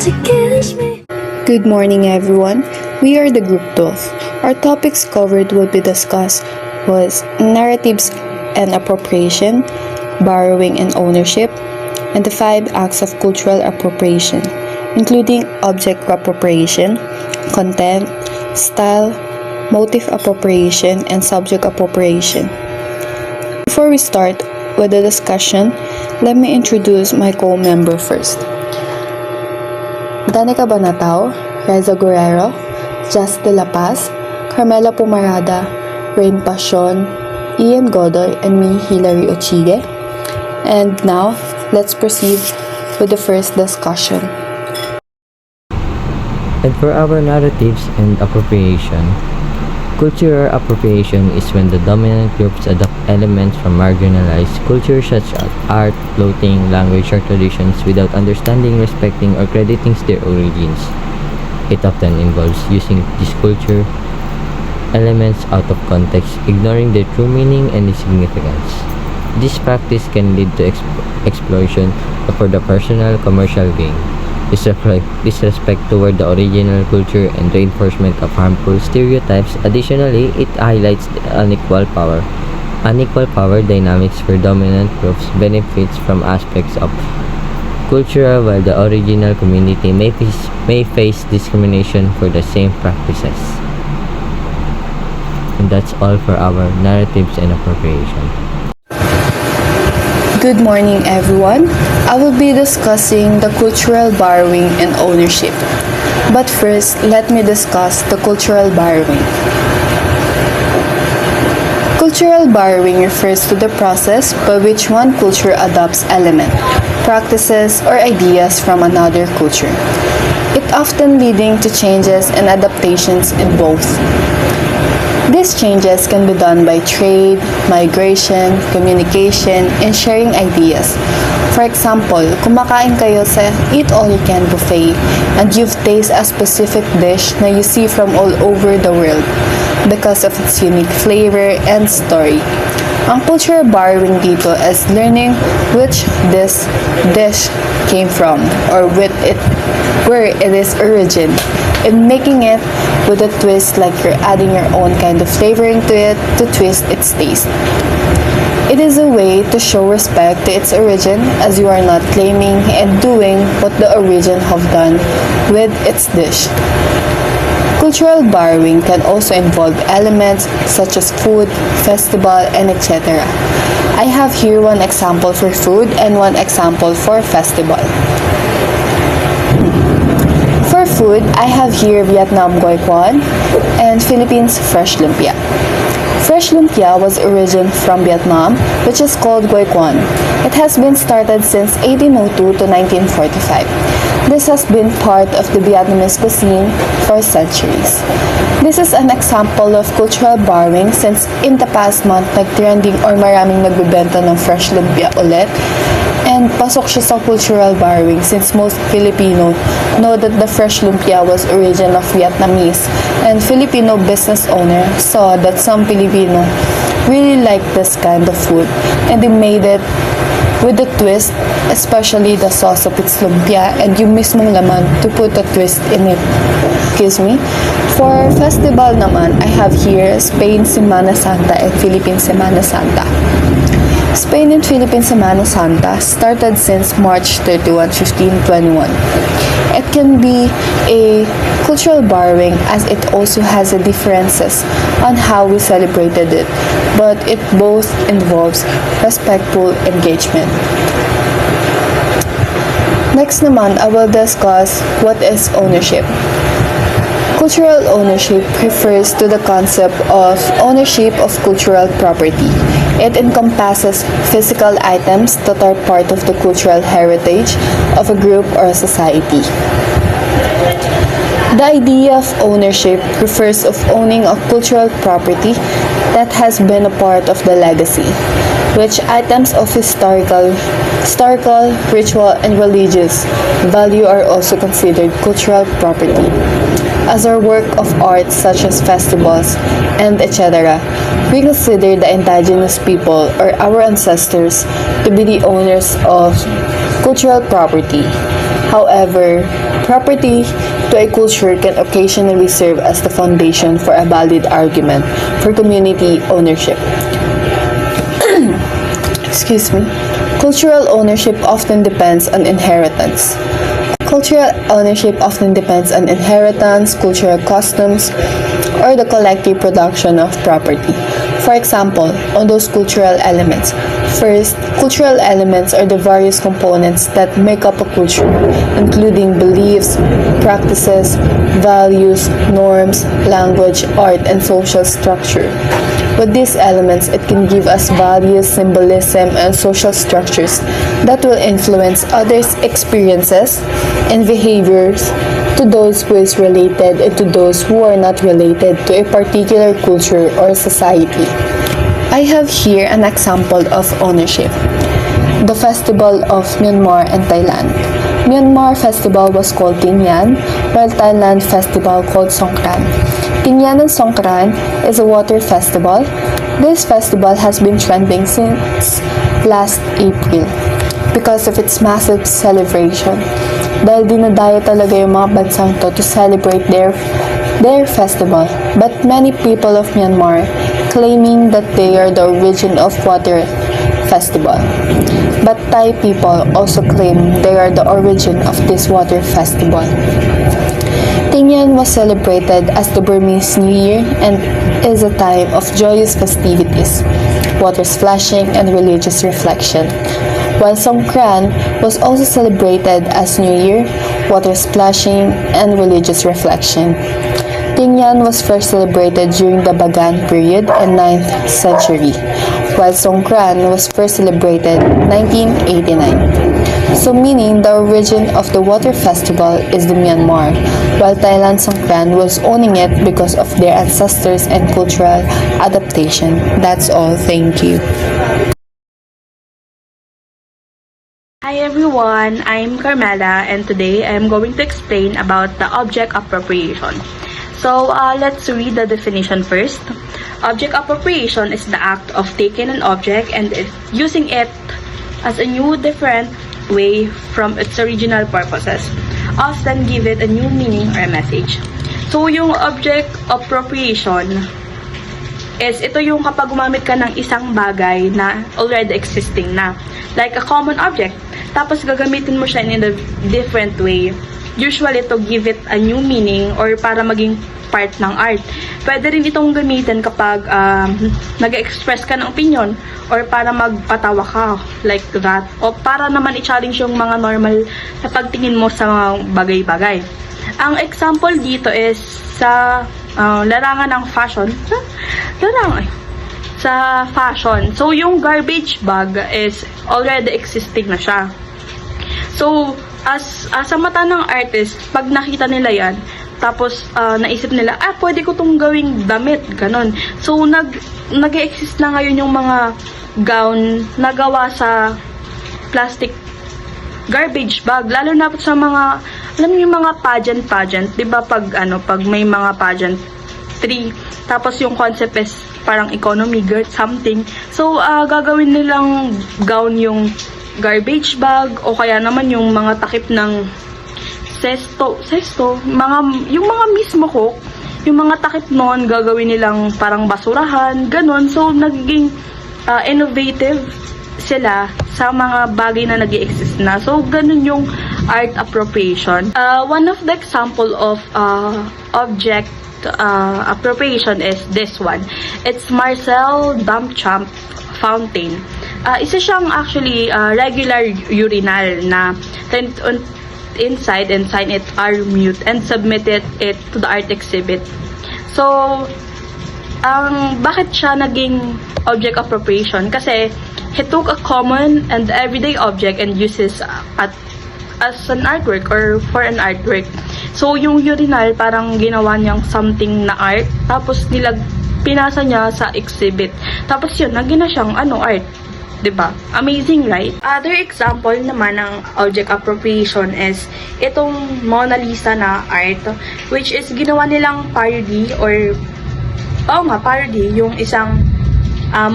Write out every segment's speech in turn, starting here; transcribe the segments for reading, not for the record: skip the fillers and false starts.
to kiss me. Good morning, everyone. We are the Group 12. Our topics covered will be discussed was narratives and appropriation, borrowing and ownership, and the 5 acts of cultural appropriation, including object appropriation, content, style, motive appropriation, and subject appropriation. Before we start with the discussion, let me introduce my co-member first. Danica Banatao, Reza Guerrero, Jess De La Paz, Carmela Pumarada, Rain Pasion, Ian Godoy, and me, Hilary Ochige. And now, let's proceed with the first discussion. And for our narratives and appropriation, cultural appropriation is when the dominant groups adopt elements from marginalized cultures such as art, clothing, language, or traditions without understanding, respecting, or crediting their origins. It often involves using these culture elements out of context, ignoring their true meaning and its significance. This practice can lead to exploitation for the personal commercial gain, disrespect toward the original culture, and reinforcement of harmful stereotypes. Additionally, it highlights the unequal power dynamics where dominant groups benefits from aspects of culture while the original community may face discrimination for the same practices. And that's all for our narratives and appropriation. Good morning, everyone. I will be discussing the cultural borrowing and ownership. But first, let me discuss the cultural borrowing. Cultural borrowing refers to the process by which one culture adopts elements, practices, or ideas from another culture. It often leading to changes and adaptations in both. These changes can be done by trade, migration, communication, and sharing ideas. For example, kumakain kayo sa eat-all-you-can buffet and you've tasted a specific dish na you see from all over the world because of its unique flavor and story. Ang cultural borrowing dito is learning which this dish came from or where it is origin, and making it with a twist like you're adding your own kind of flavoring to it to twist its taste. It is a way to show respect to its origin as you are not claiming and doing what the origin have done with its dish. Cultural borrowing can also involve elements such as food, festival, and etc. I have here one example for food and one example for festival. For food, I have here Vietnam Goi Quan and Philippines Fresh Lumpia. Fresh lumpia was origin from Vietnam, which is called Goi Quan. It has been started since 1802 to 1945. This has been part of the Vietnamese cuisine for centuries. This is an example of cultural borrowing since in the past month nag-trending or maraming nagbebenta ng fresh lumpia ulit. And pasok siya sa cultural borrowing since most Filipino know that the fresh lumpia was origin of Vietnamese, and Filipino business owner saw that some Filipino really like this kind of food and they made it with a twist, especially the sauce of its lumpia and yung mismong laman to put a twist in it. Excuse me. For festival naman, I have here Spain Semana Santa and Philippines Semana Santa. Spain and Philippines Semana Santa started since March 31, 1521. It can be a cultural borrowing as it also has a differences on how we celebrated it, but it both involves respectful engagement. Next naman, I will discuss what is ownership. Cultural ownership refers to the concept of ownership of cultural property. It encompasses physical items that are part of the cultural heritage of a group or a society. The idea of ownership refers of owning a cultural property that has been a part of the legacy, which items of historical, ritual, and religious value are also considered cultural property. As our work of art such as festivals and etc., we consider the indigenous people or our ancestors to be the owners of cultural property. However, property to a culture can occasionally serve as the foundation for a valid argument for community ownership. Excuse me. Cultural ownership often depends on inheritance. Cultural ownership often depends on inheritance, cultural customs, or the collective production of property. For example, on those cultural elements. First, cultural elements are the various components that make up a culture, including beliefs, practices, values, norms, language, art, and social structure. With these elements, it can give us values, symbolism, and social structures that will influence others' experiences and behaviors to those who is related and to those who are not related to a particular culture or society. I have here an example of ownership. The Festival of Myanmar and Thailand. Myanmar festival was called Tingyan, while Thailand festival called Songkran. Tingyan and Songkran is a water festival. This festival has been trending since last April because of its massive celebration. Dahil dinadayo talaga yung mga bansang to celebrate their festival. But many people of Myanmar claiming that they are the origin of water festival. But Thai people also claim they are the origin of this water festival. Tingyan was celebrated as the Burmese New Year and is a time of joyous festivities, water splashing, and religious reflection. While Songkran was also celebrated as New Year, water splashing, and religious reflection. Tingyan was first celebrated during the Bagan period in 9th century, while Songkran was first celebrated 1989. So meaning the origin of the water festival is the Myanmar, while Thailand Songkran was owning it because of their ancestors and cultural adaptation. That's all. Thank you. Hi everyone, I'm Carmela and today I'm going to explain about the object appropriation. So let's read the definition first. Object appropriation is the act of taking an object and using it as a new, different way from its original purposes. Often give it a new meaning or a message. So yung object appropriation is ito yung kapag gumamit ka ng isang bagay na already existing na. Like a common object. Tapos gagamitin mo siya in a different way. Usually to give it a new meaning or para maging part ng art. Pwede rin itong gamitin kapag nag-express ka ng opinion or para magpatawa ka, like that. O para naman i-challenge yung mga normal na pagtingin mo sa mga bagay-bagay. Ang example dito is sa larangan ng fashion. Sa fashion. So, yung garbage bag is already existing na siya. So, as sa mata ng artist, pag nakita nila yan, tapos naisip nila, pwede ko tong gawing damit, ganon. So, nag-exist na ngayon yung mga gown na gawa sa plastic garbage bag. Lalo na sa mga, alam niyo yung mga pageant, di ba pag may mga pageant 3, tapos yung concept is parang economy, girl, something. So, gagawin nilang gown yung garbage bag o kaya naman yung mga takip ng sesto, yung mga mismo hook, yung mga takip noon gagawin nilang parang basurahan, ganon. So, nagiging innovative sila sa mga bagay na nag-i-exist na. So, ganun yung art appropriation. One of the example of object appropriation is this one. It's Marcel Duchamp fountain. Isa siyang actually regular urinal na inside and sign it are mute and submitted it to the art exhibit. So, bakit siya naging object appropriation? Kasi he took a common and everyday object and uses as an artwork or for an artwork. So, yung urinal parang ginawa niyang something na art, tapos pinasa niya sa exhibit. Tapos yun, naging na siyang art. Diba? Amazing, right? Other example naman ng object appropriation is itong Mona Lisa na art, which is ginawa nilang parody or parody yung isang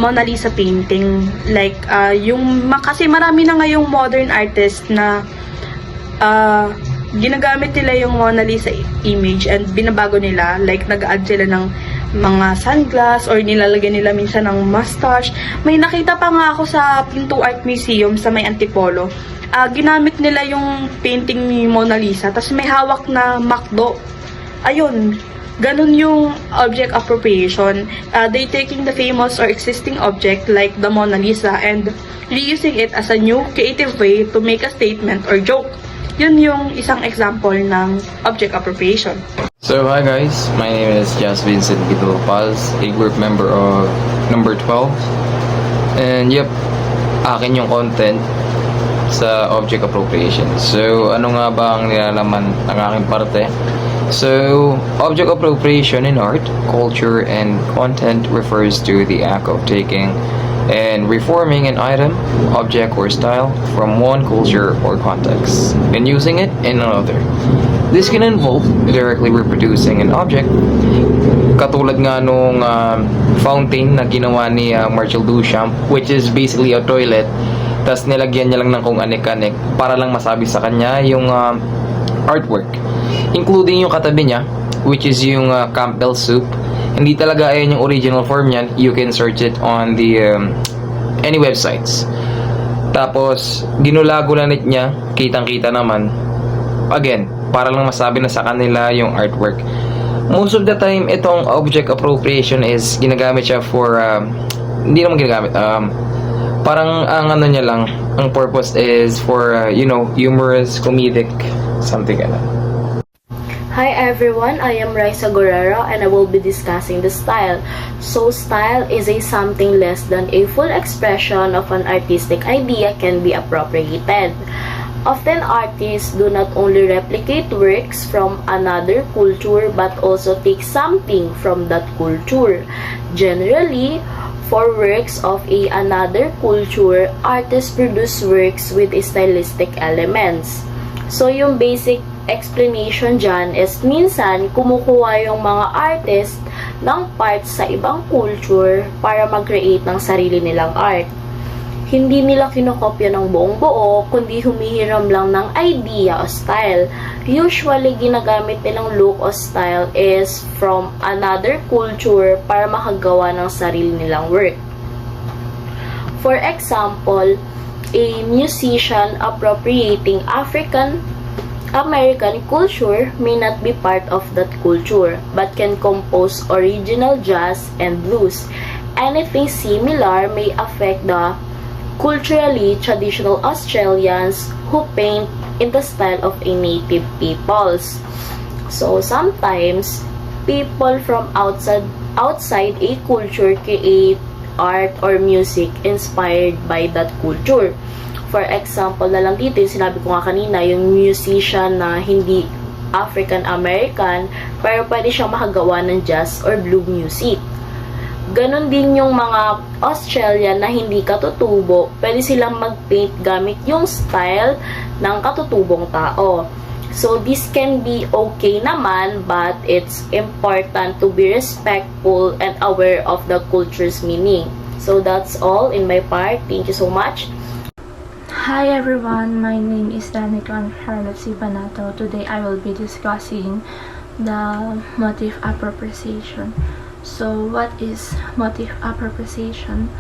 Mona Lisa painting. Like, kasi marami na ngayong modern artist na ginagamit nila yung Mona Lisa image and binabago nila, like nag-add sila ng mga sunglass or nilalagyan nila minsan ng mustache. May nakita pa nga ako sa Pinto Art Museum sa may Antipolo. Ginamit nila yung painting ni Mona Lisa, tapos may hawak na McDo. Ayun, ganun yung object appropriation. They taking the famous or existing object like the Mona Lisa and reusing it as a new creative way to make a statement or joke. Yun yung isang example ng object appropriation. So hi guys, my name is Jas Vincent Guido Paz, a group member of number 12. And yep, akin yung content sa object appropriation. So ano nga ba ang nilalaman ng aking parte? So, object appropriation in art, culture, and content refers to the act of taking and reforming an item, object, or style from one culture or context and using it in another. This can involve directly reproducing an object, katulad nga nung fountain na ginawa ni Marcel Duchamp, which is basically a toilet, tas nilagyan niya lang ng kung anik-anik para lang masabi sa kanya yung artwork, including yung katabi niya, which is yung Campbell soup. Hindi talaga ayan yung original form niyan. You can search it on the any websites. Tapos ginulagulanit niya, kitang-kita naman. Again, para lang masabi na sa kanila yung artwork. Most of the time, itong object appropriation is ginagamit siya for hindi naman ginagamit. Parang ang ano niya lang, ang purpose is for humorous, comedic, something like that. Hi everyone, I am Raisa Guerrero and I will be discussing the style. So style is a something less than a full expression of an artistic idea can be appropriated. Often artists do not only replicate works from another culture but also take something from that culture. Generally, for works of another culture, artists produce works with stylistic elements. So yung basic explanation dyan is minsan kumukuha yung mga artist ng parts sa ibang culture para mag-create ng sarili nilang art. Hindi nila kinokopya ng buong buo, kundi humihiram lang ng idea o style. Usually, ginagamit nilang look o style is from another culture para makagawa ng sarili nilang work. For example, a musician appropriating American culture may not be part of that culture, but can compose original jazz and blues. Anything similar may affect the culturally traditional Australians who paint in the style of a native peoples. So sometimes, people from outside a culture create art or music inspired by that culture. For example, na lang dito, yung sinabi ko nga kanina, yung musician na hindi African-American, pero pwede siyang makagawa ng jazz or blue music. Ganon din yung mga Australian na hindi katutubo, pwede silang mag-paint gamit yung style ng katutubong tao. So, this can be okay naman, but it's important to be respectful and aware of the culture's meaning. So, that's all in my part. Thank you so much. Hi everyone, my name is Danica Charlotte Sibanato. Today I will be discussing the motif appropriation. So what is motif appropriation?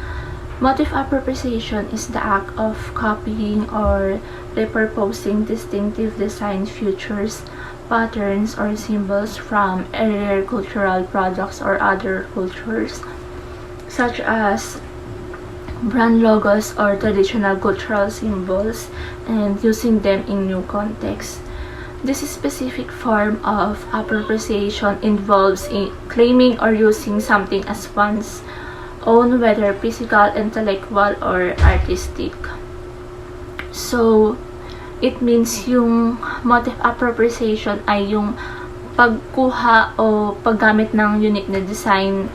Motif appropriation is the act of copying or repurposing distinctive design features, patterns, or symbols from earlier cultural products or other cultures, such as brand logos or traditional cultural symbols, and using them in new contexts. This specific form of appropriation involves claiming or using something as one's own, whether physical, intellectual, or artistic. So, it means yung motif appropriation ay yung pagkuha o paggamit ng unique na design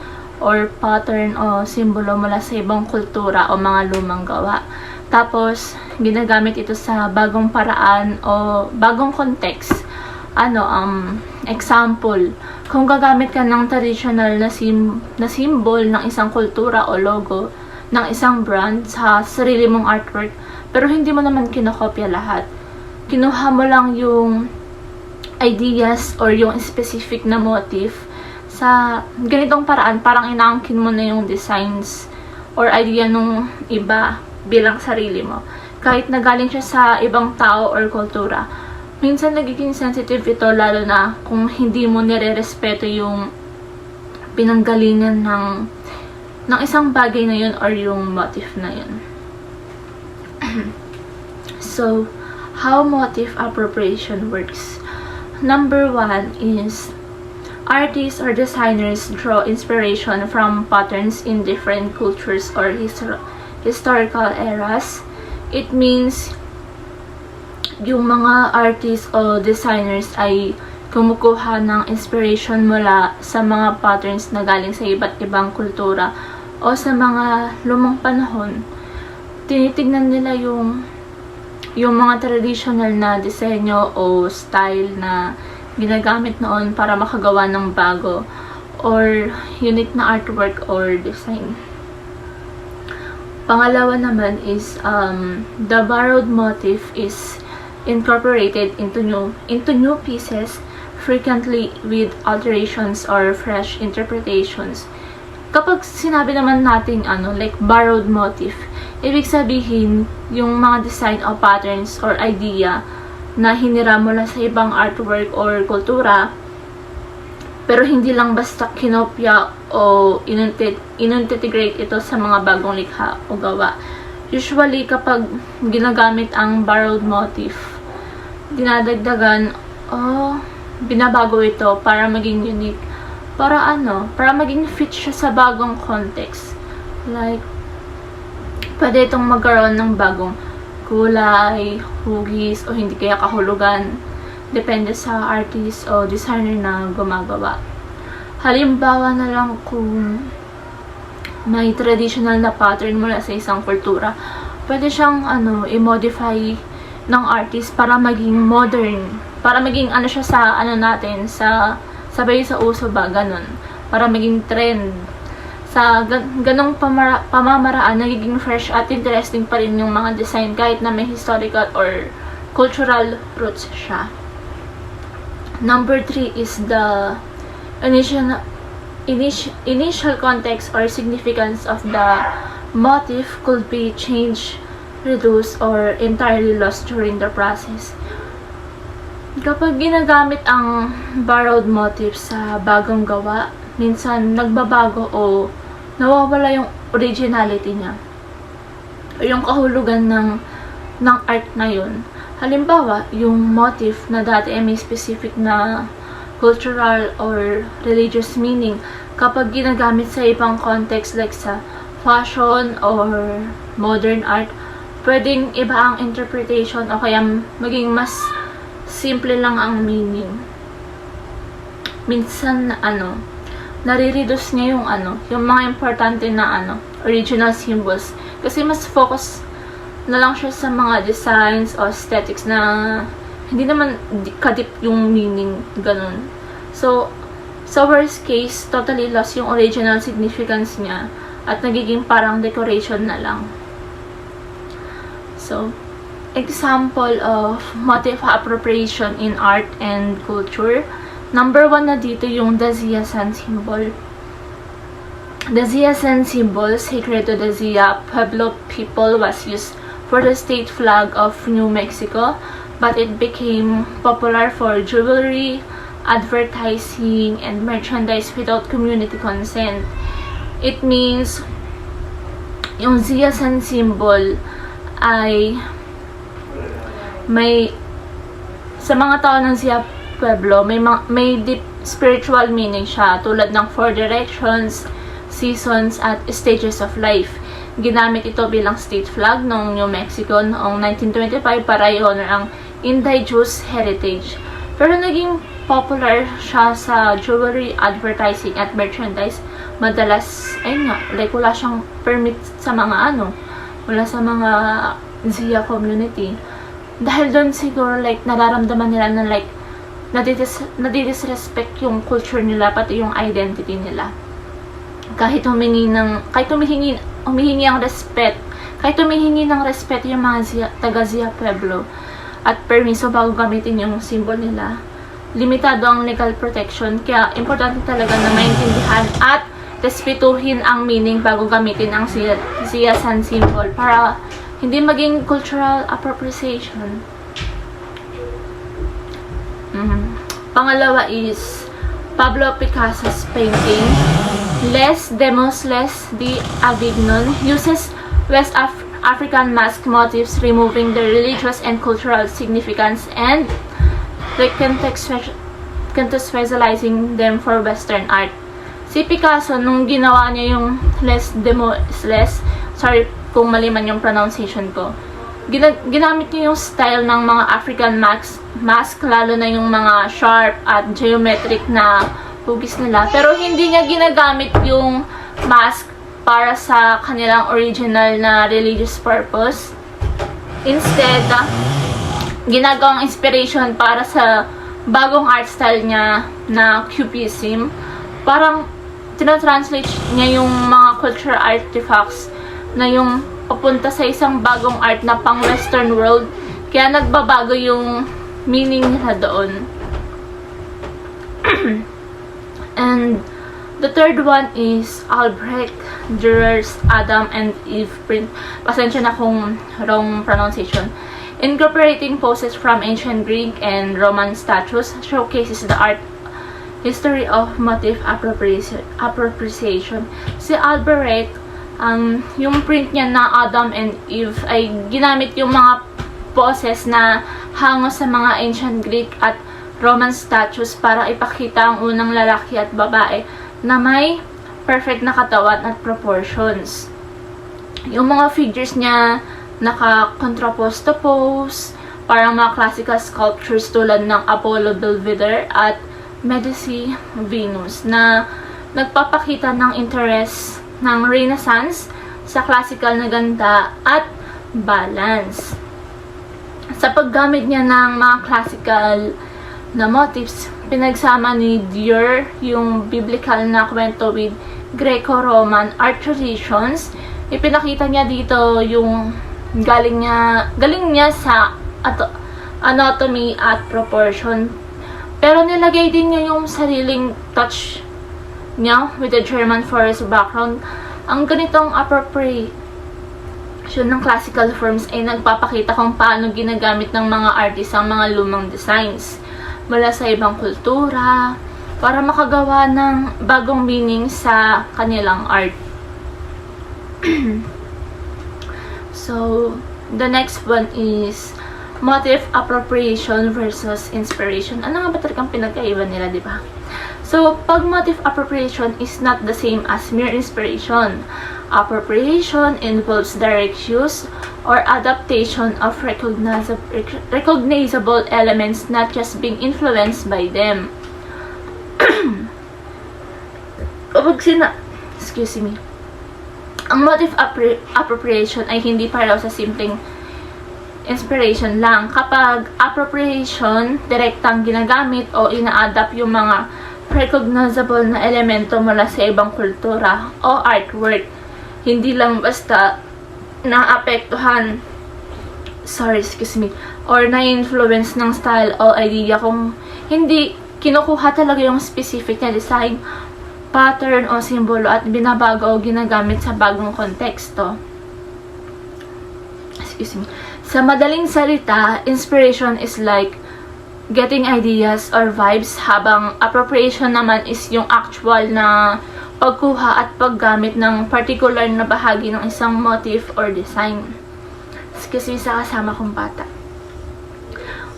or pattern o simbolo mula sa ibang kultura o mga lumang gawa. Tapos, ginagamit ito sa bagong paraan o bagong context. Example, kung gagamit ka ng traditional na symbol ng isang kultura o logo ng isang brand sa sarili mong artwork, pero hindi mo naman kinokopya lahat. kinuha mo lang yung ideas or yung specific na motif sa ganitong paraan, parang inaangkin mo na yung designs or idea nung iba bilang sarili mo. Kahit na galing siya sa ibang tao or kultura, minsan nagiging sensitive ito, lalo na kung hindi mo nire-respeto yung pinanggalingan ng isang bagay na yun or yung motif na yun. So, how motif appropriation works? Number 1 is artists or designers draw inspiration from patterns in different cultures or historical eras. It means yung mga artists o designers ay kumukuha ng inspiration mula sa mga patterns na galing sa iba't ibang kultura o sa mga lumang panahon. Tinitignan nila yung mga traditional na disenyo o style na ginagamit noon para makagawa ng bago or unique na artwork or design. Pangalawa naman is the borrowed motif is incorporated into new pieces, frequently with alterations or fresh interpretations. Kapag sinabi naman natin like borrowed motif, ibig sabihin yung mga design o patterns or idea na hinira mula sa ibang artwork or kultura, pero hindi lang basta kinopya o inintegrate ito sa mga bagong likha o gawa. Usually, kapag ginagamit ang borrowed motif, dinadagdagan o binabago ito para maging unique. Para maging fit siya sa bagong context. Like, pwede itong magkaroon ng bagong kulay, hugis, o hindi kaya kahulugan. Depende sa artist o designer na gumagawa. Halimbawa na lang kung may traditional na pattern mula sa isang kultura, pwede siyang i-modify ng artist para maging modern. Para maging siya sa natin, sa sabay sa uso ba, ganun. Para maging trend. Sa ganong pamamaraan, nagiging fresh at interesting pa rin yung mga design kahit na may historical or cultural roots siya. Number 3 is the initial context or significance of the motif could be changed, reduced, or entirely lost during the process. Kapag ginagamit ang borrowed motif sa bagong gawa, minsan nagbabago o nawawala yung originality niya o yung kahulugan ng art na yun. Halimbawa, yung motif na dati ay may specific na cultural or religious meaning, kapag ginagamit sa ibang context like sa fashion or modern art, pwedeng iba ang interpretation o kaya maging mas simple lang ang meaning. Minsan nare-reduce niya yung mga importante na original symbols. Kasi mas focus na lang siya sa mga designs o aesthetics na hindi naman kadip yung meaning, ganun. So, sa worst case, totally lost yung original significance niya at nagiging parang decoration na lang. So, example of motif appropriation in art and culture. Number 1 na dito yung the Zia Sun symbol. The Zia Sun symbol, sacred to the Zia Pueblo people, was used for the state flag of New Mexico, but it became popular for jewelry, advertising, and merchandise without community consent. It means yung Zia Sun symbol ay may sa mga tao ng Zia Pueblo, may deep spiritual meaning siya, tulad ng 4 directions, seasons, at stages of life. Ginamit ito bilang state flag ng New Mexico noong 1925 para i-honor ang indigenous heritage. Pero naging popular siya sa jewelry, advertising, at merchandise. Madalas, wala siyang permit sa mga wala sa mga Zia community. Dahil doon siguro, nararamdaman nila na nadidisrespect yung culture nila, pati yung identity nila. Kahit humihingi ng respeto yung mga taga Zia Pueblo, at permiso bago gamitin yung symbol nila. Limitado ang legal protection, kaya importante talaga na maintindihan at respetuhin ang meaning bago gamitin ang siyasan symbol para hindi maging cultural appropriation. Pangalawa is Pablo Picasso's painting Les Demos Les de Avignon uses West African mask motifs, removing the religious and cultural significance and recontextualizing them for Western art. Si Picasso, nung ginawa niya yung Les Demos Les, sorry kung mali man yung pronunciation ko, ginamit niya yung style ng mga African mask, lalo na yung mga sharp at geometric na hugis nila. Pero hindi niya ginagamit yung mask para sa kanilang original na religious purpose. Instead, ginagawang inspiration para sa bagong art style niya na Cubism. Parang tinatranslate niya yung mga cultural artifacts na yung papunta sa isang bagong art na pang Western world. Kaya nagbabago yung meaning nila doon. And the third one is Albrecht Dürer's Adam and Eve print. Pasensya na kung wrong pronunciation. Incorporating poses from ancient Greek and Roman statues, showcases the art history of motif appropriation. Si Albrecht, yung print niya na Adam and Eve ay ginamit yung mga poses na hango sa mga ancient Greek at Roman statues para ipakita ang unang lalaki at babae na may perfect na katawan at proportions. Yung mga figures niya naka-contraposto pose, parang mga classical sculptures tulad ng Apollo Belvedere at Medici Venus na nagpapakita ng interest ng Renaissance sa classical na ganda at balance. Sa paggamit niya ng mga classical na motifs, pinagsama ni Dürer yung biblical na kwento with Greco-Roman art traditions. Ipinakita niya dito yung galing niya sa anatomy at proportion. Pero nilagay din niya yung sariling touch niya with the German forest background. Ang ganitong appropriation ng classical forms ay nagpapakita kung paano ginagamit ng mga artist ang mga lumang designs mula sa ibang kultura para makagawa ng bagong meaning sa kanilang art. So, the next one is motif appropriation versus inspiration. Ano nga ba talagang pinagkaiba nila, di ba? So, pag motif appropriation is not the same as mere inspiration. Appropriation involves direct use or adaptation of recognizable elements, not just being influenced by them. Ang motif appropriation ay hindi para sa simpleng inspiration lang. Kapag appropriation, direktang ginagamit o ina-adapt yung mga recognizable na elemento mula sa ibang kultura o artwork. Hindi lang basta naapektuhan or na-influence ng style o idea, kung hindi kinukuha talaga yung specific na design, pattern o simbolo at binabago o ginagamit sa bagong konteksto. Sa madaling salita, inspiration is like getting ideas or vibes, habang appropriation naman is yung actual na pagkuha at paggamit ng particular na bahagi ng isang motif or design. Sa kasama kong bata.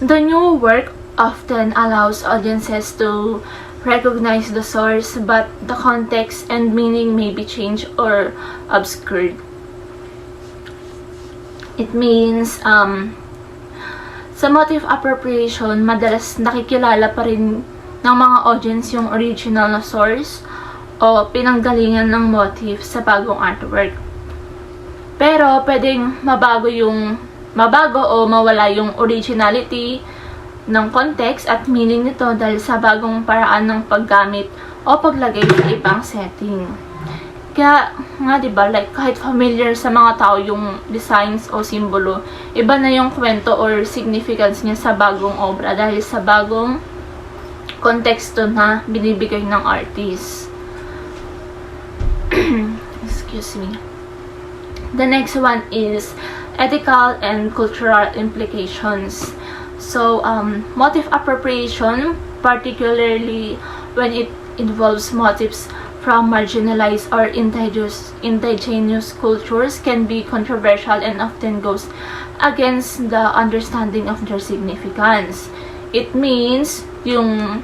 The new work often allows audiences to recognize the source, but the context and meaning may be changed or obscured. It means, sa motif appropriation, madalas nakikilala pa rin ng mga audience yung original na source o pinanggalingan ng motif sa bagong artwork. Pero pwedeng mabago o mawala yung originality ng context at meaning nito dahil sa bagong paraan ng paggamit o paglagay sa ibang setting. Kaya nga 'di ba, like kahit familiar sa mga tao yung designs o simbolo, iba na yung kwento or significance niya sa bagong obra dahil sa bagong konteksto na binibigay ng artist. Excuse me. The next one is ethical and cultural implications. So, motif appropriation, particularly when it involves motifs from marginalized or indigenous cultures, can be controversial and often goes against the understanding of their significance. It means yung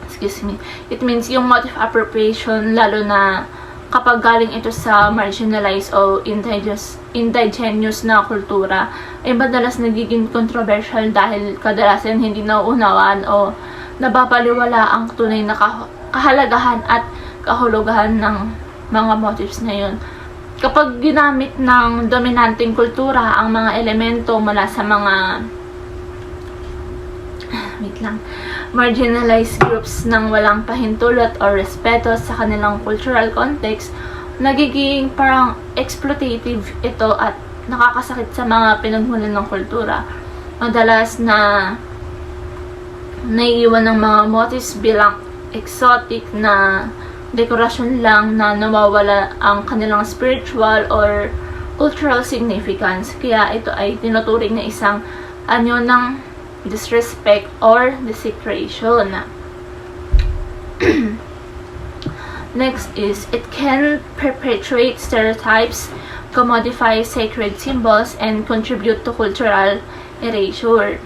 excuse me, it means yung motif appropriation, lalo na kapag galing ito sa marginalized o indigenous na kultura, ay madalas nagiging controversial dahil kadalasan hindi nauunawaan o nababaliwala ang tunay na kahalagahan at kahulugan ng mga motifs na yun. Kapag ginamit ng dominanteng kultura ang mga elemento mula sa mga marginalized groups ng walang pahintulot o respeto sa kanilang cultural context, nagiging parang exploitative ito at nakakasakit sa mga pinagmulan ng kultura. Madalas na naiiwan ng mga motifs bilang exotic na dekorasyon lang na nawawala ang kanilang spiritual or cultural significance. Kaya ito ay tinuturing na isang anyo ng disrespect or desecration. Next is, it can perpetuate stereotypes, commodify sacred symbols, and contribute to cultural erasure.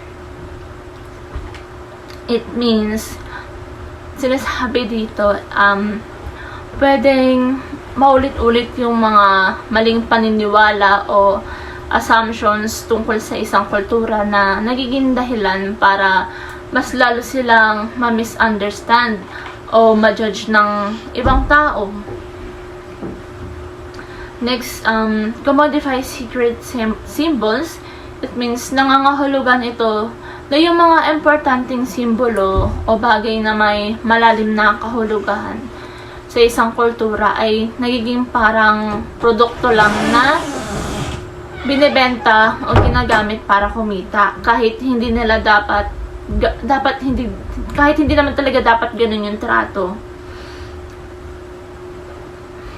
It means, sinasabi dito, pwedeng maulit-ulit yung mga maling paniniwala o assumptions tungkol sa isang kultura na nagiging dahilan para mas lalo silang ma-misunderstand o ma-judge ng ibang tao. Next, commodify secret symbols. It means nangangahulugan ito na yung mga importanteng simbolo o bagay na may malalim na kahulugan sa isang kultura ay nagiging parang produkto lang na binebenta o ginagamit para kumita kahit hindi nila kahit hindi naman talaga dapat ganun yung trato.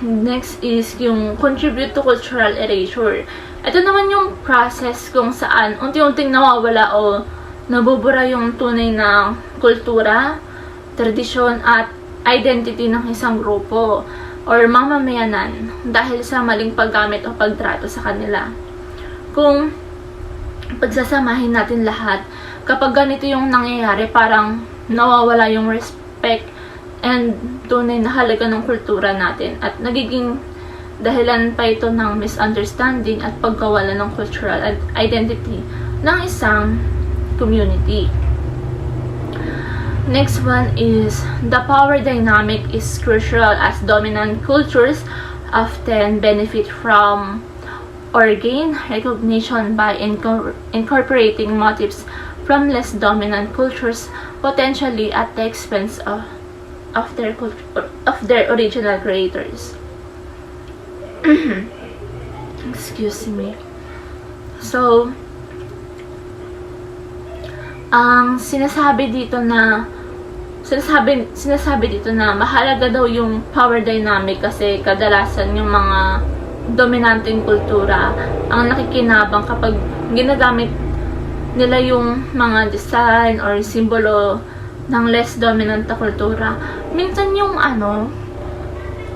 Next is yung contribute to cultural erasure. Ito naman yung process kung saan unti-unting nawawala o nabubura yung tunay na kultura, tradisyon at identity ng isang grupo or mamamayanan dahil sa maling paggamit o pagtrato sa kanila. Kung pagsasamahin natin lahat, kapag ganito yung nangyayari, parang nawawala yung respect and tunay na halaga ng kultura natin at nagiging dahilan pa ito ng misunderstanding at pagkawala ng cultural identity ng isang community. Next one is, the power dynamic is crucial as dominant cultures often benefit from or gain recognition by incorporating motifs from less dominant cultures, potentially at the expense of their original creators. Excuse me. So, ang sinasabi dito na mahalaga daw yung power dynamic kasi kadalasan yung mga dominanteng kultura ang nakikinabang kapag ginagamit nila yung mga design or simbolo ng less dominant na kultura. Minsan yung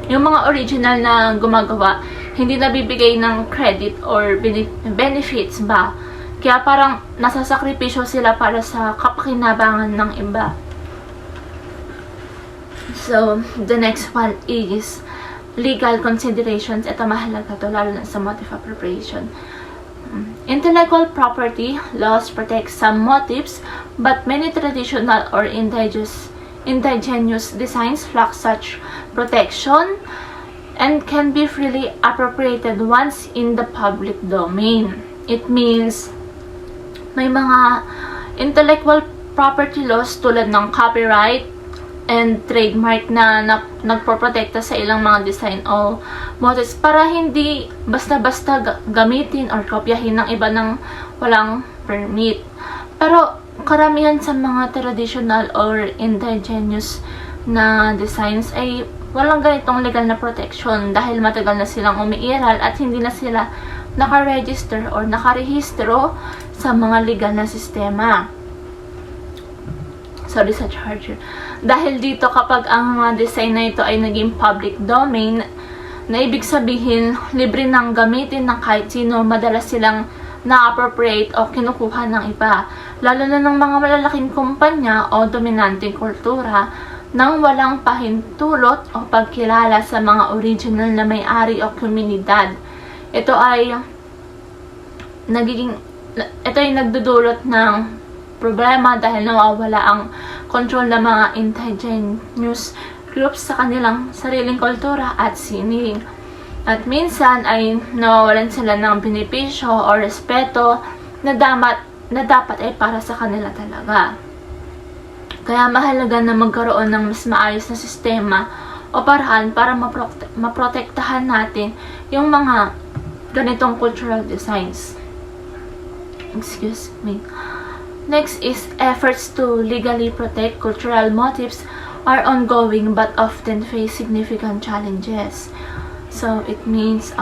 yung mga original na gumagawa hindi nabibigay ng credit or benefits ba. Kaya parang nasasakripisyo sila para sa kapakinabangan ng iba. So, the next one is legal considerations. Ito mahalaga to, lalo na sa motif appropriation. Intellectual property laws protect some motifs, but many traditional or indigenous designs lack such protection and can be freely appropriated once in the public domain. It means may mga intellectual property laws tulad ng copyright, and trademark na nagpoprotekta sa ilang mga design o motifs para hindi basta-basta gamitin or kopyahin ng iba ng walang permit. Pero karamihan sa mga traditional or indigenous na designs ay walang ganitong legal na protection dahil matagal na silang umiiral at hindi na sila naka-register or nakarehistro sa mga legal na sistema. Sorry sa charger. Dahil dito kapag ang mga design na ito ay naging public domain, na ibig sabihin libre nang gamitin ng kahit sino, madalas silang na-appropriate o kinukuha ng iba, lalo na ng mga malalaking kumpanya o dominanteng kultura nang walang pahintulot o pagkilala sa mga original na may-ari o komunidad. Ito ay nagdudulot ng problema dahil nawawala ang control ng mga indigenous groups sa kanilang sariling kultura at sining. At minsan ay nawawalan sila ng benepisyo o respeto na dapat ay para sa kanila talaga. Kaya mahalaga na magkaroon ng mas maayos na sistema o paraan para maprotektahan natin yung mga ganitong cultural designs. Excuse me. Next is efforts to legally protect cultural motifs are ongoing but often face significant challenges. So, it means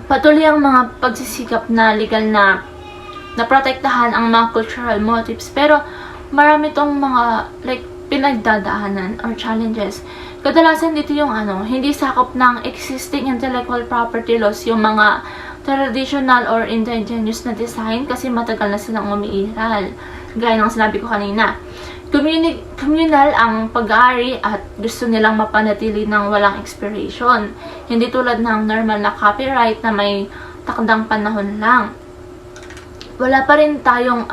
patuloy ang mga pagsisikap na legal na protektahan ang mga cultural motifs, pero marami tong mga pinagdadaanan or challenges. Kadalasan dito yung hindi sakop ng existing intellectual property laws yung mga traditional or indigenous na design kasi matagal na silang umiiral. Gaya ng sinabi ko kanina. Communal ang pag-aari at gusto nilang mapanatili ng walang expiration. Hindi tulad ng normal na copyright na may takdang panahon lang. Wala pa rin tayong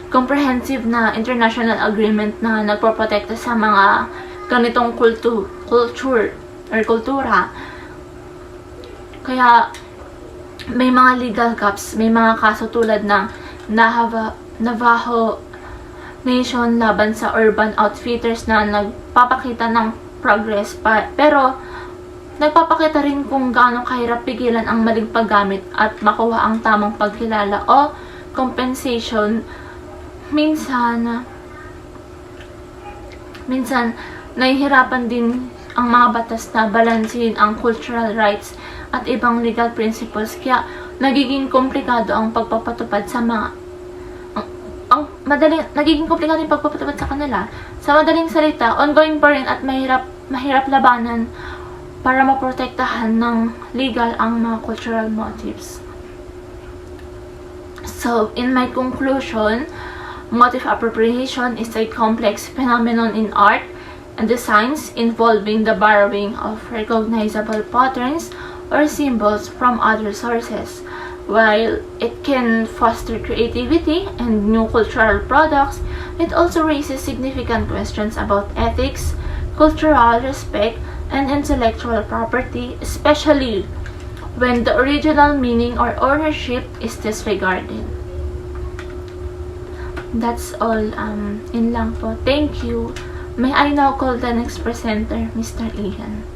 comprehensive na international agreement na nagpoprotekta sa mga ganitong culture or kultura. Kaya may mga legal gaps, may mga kaso tulad ng Navajo Nation laban sa urban outfitters na nagpapakita ng progress pero nagpapakita rin kung gaano kahirap pigilan ang maling paggamit at makuha ang tamang pagkilala o compensation. Minsan nahihirapan din ang mga batas na balansin ang cultural rights at ibang legal principles, kaya nagiging komplikado ang pagpapatupad sa nagiging komplikado yung pagpapatupad sa kanila. Sa madaling salita, ongoing pa rin at mahirap labanan para maprotektahan ng legal ang mga cultural motifs. So, in my conclusion, motif appropriation is a complex phenomenon in art and designs involving the borrowing of recognizable patterns or symbols from other sources. While it can foster creativity and new cultural products, it also raises significant questions about ethics, cultural respect, and intellectual property, especially when the original meaning or ownership is disregarded. That's all. In lang po. Thank you. May I now call the next presenter, Mr. Ian.